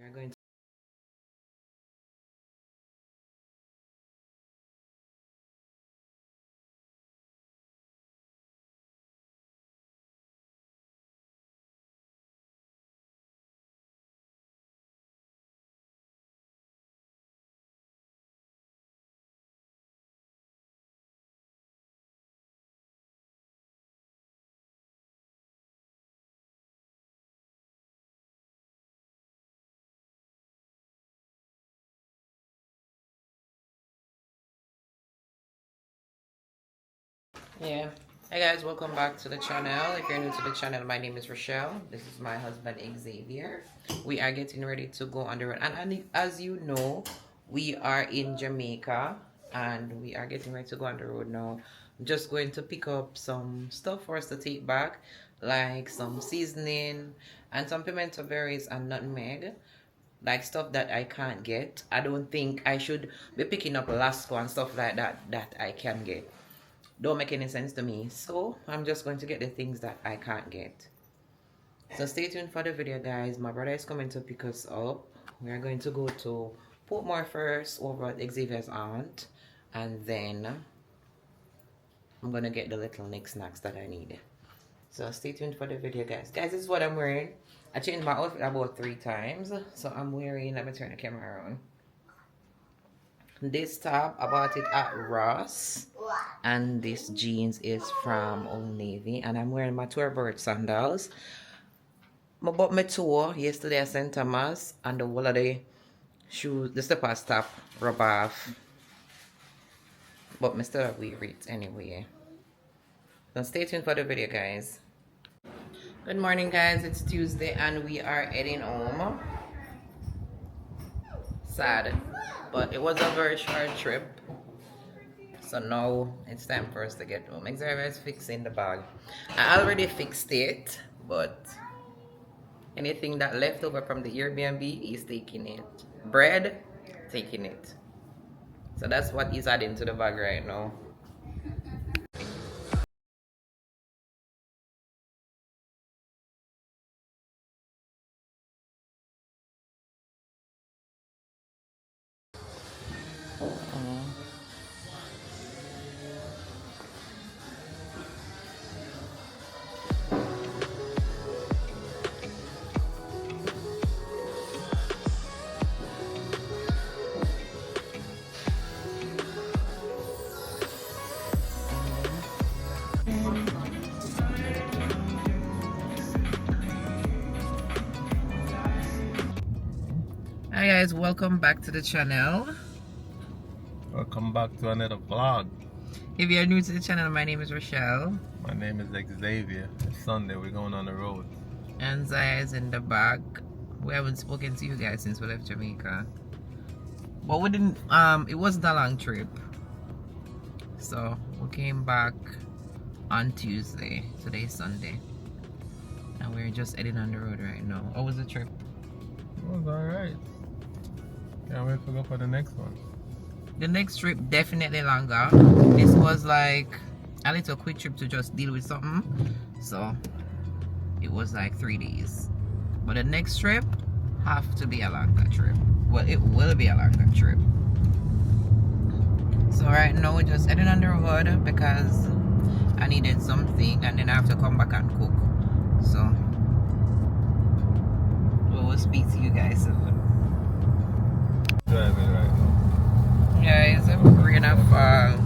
are going to yeah. Hey guys, welcome back to the channel. If you're new to the channel, my name is Rochelle. This is my husband Xavier. We are getting ready to go on the road, and as you know, we are in Jamaica and we are getting ready to go on the road now. I'm just going to pick up some stuff for us to take back, like some seasoning and some pimento berries and nutmeg, like stuff that I can't get. I don't think I should be picking up Lasco and stuff like that I can get. Don't make any sense to me. So I'm just going to get the things that I can't get. So stay tuned for the video, guys. My brother is coming to pick us up. We are going to go to Portmore first over at Xavier's aunt, and then I'm gonna get the little knickknacks that I need. So stay tuned for the video, guys. Guys, this is what I'm wearing. I changed my outfit about 3 times. So I'm wearing, let me turn the camera around. This top, I bought it at Ross, and this jeans is from Old Navy, and I'm wearing my Tourbird sandals. I bought my tour yesterday at St. Thomas, and the whole of the shoes, the slippers top rub off, but I still wear it anyway. So stay tuned for the video, guys. Good morning, guys. It's Tuesday and we are heading home. Sad, but it was a very short trip, so now it's time for us to get home. Xavier is fixing the bag. I already fixed it, but anything that left over from the Airbnb, he's taking it. Bread, taking it. So that's what he's adding to the bag right now. Hi guys, welcome back to the channel. Welcome back to another vlog. If you're new to the channel, my name is Rochelle. My name is Xavier. It's Sunday, we're going on the road. And Zaya is in the back. We haven't spoken to you guys since we left Jamaica. But we didn't, it wasn't a long trip. So we came back on Tuesday. Today's Sunday. And we're just heading on the road right now. How was the trip? It was alright. Can't wait to go for the next one. The next trip definitely longer. This was like a little quick trip to just deal with something. So it was like 3 days. But the next trip have to be a longer trip. Well, it will be a longer trip. So right now we're just heading on the road because I needed something and then I have to come back and cook. So we will speak to you guys soon. Driving right now. Guys, we're gonna fall.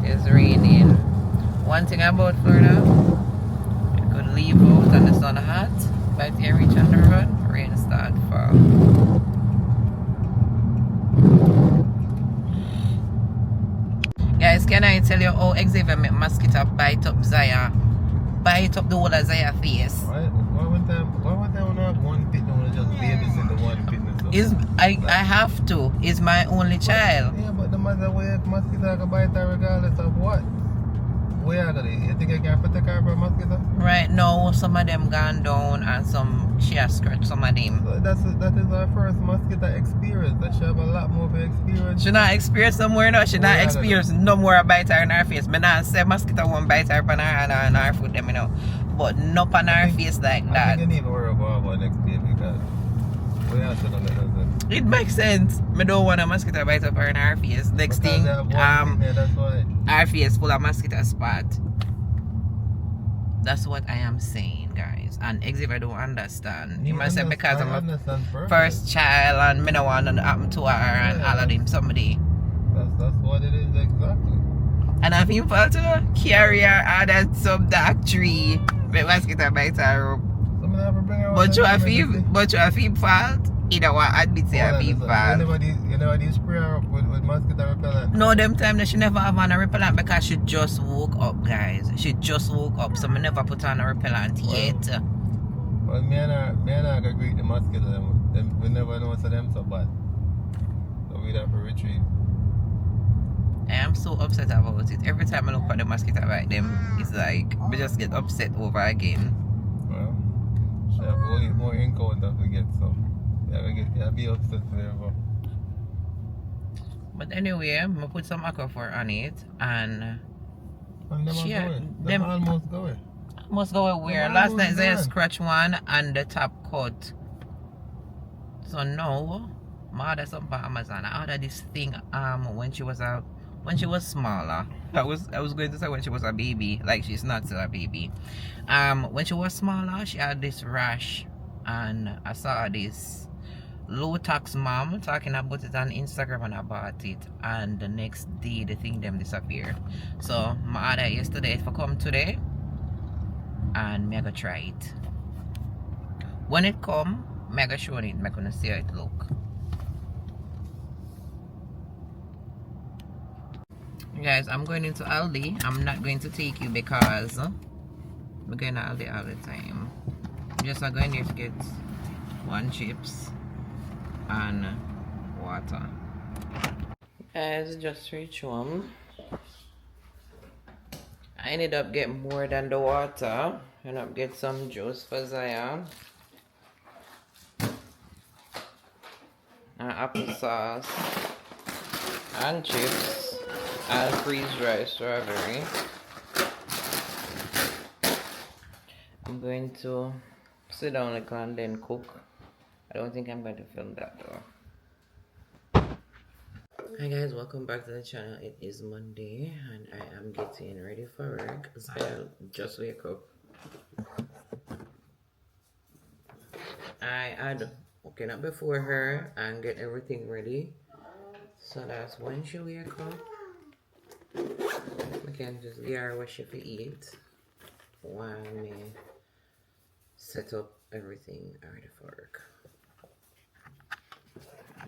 It's raining. One thing about Florida, you could leave out and the sun hot, but you reach on the road, rain start fall. Guys, can I tell you how Xavier make mosquito bite up Zaya? Bite up the whole of Zaya's face. Why would they want to have one pit and want to just babysit the one pit? I have to. It's my only child. Yeah, but the matter where mosquito can bite her regardless of what? Where are they? You think I can protect her from mosquito? Right now, some of them gone down and she has scratched some of them. So that is our first mosquito experience. That she have a lot more of experience. She not experience no more now. She not experience no more bite her in her face. Me not say mosquito won't bite her on her hand or on her foot them, you know. But not on her face like that. I think you need to worry about our next baby because we are still on the It makes sense. Me don't want a mosquito bite up her in our face. Next thing, that's why. our face full of mosquito spot. That's what I am saying, guys. And Xavier don't understand. You must say because I'm a first child and me don't want to happen to her and all of them somebody. That's what it is exactly. And I feel fault to carry her out at some dark tree. But mosquito bite her up. But you have feel fault. You don't want to admit you have feel fault. You never did spray her up with mosquito repellent? No, them time that she never have on a repellent because she just woke up, guys. She just woke up, so me never put on a repellent yet. Well, me and her agree the mosquito. We never know so them so bad. So we'd have to retreat. I am so upset about it. Every time I look for the mosquito bite them, it's like we just get upset over again. Well, she have only more encounter to get, so yeah, be upset forever. But anyway, I put some aquaphor on it and them almost going. Must go where? Last night they scratch one and the top cut. So now, I ordered some from Amazon. I ordered this thing when she was smaller. I was going to say when she was a baby, like she's not still a baby. When she was smaller, she had this rash, and I saw this low tax mom talking about it on Instagram and I bought it, and the next day the thing them disappeared. So my order yesterday for come today, and me go try it. When it come, me go show it. Me gonna see how it look. Guys, I'm going into Aldi. I'm not going to take you because we're going to Aldi all the time. I'm just going there to get one chips and water. Guys, just reach home. I ended up getting more than the water. Ended up get some juice for Zion. And applesauce. And chips. And freeze-dried strawberry. I'm going to sit down and then cook. I don't think I'm going to film that though. Hi guys, welcome back to the channel. It is Monday and I am getting ready for work. Zion just wake up. I had woken up before her and get everything ready. So that's when she wake up. I can just get her what she can eat while me set up everything ready for work. I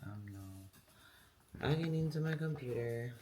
am now logging into my computer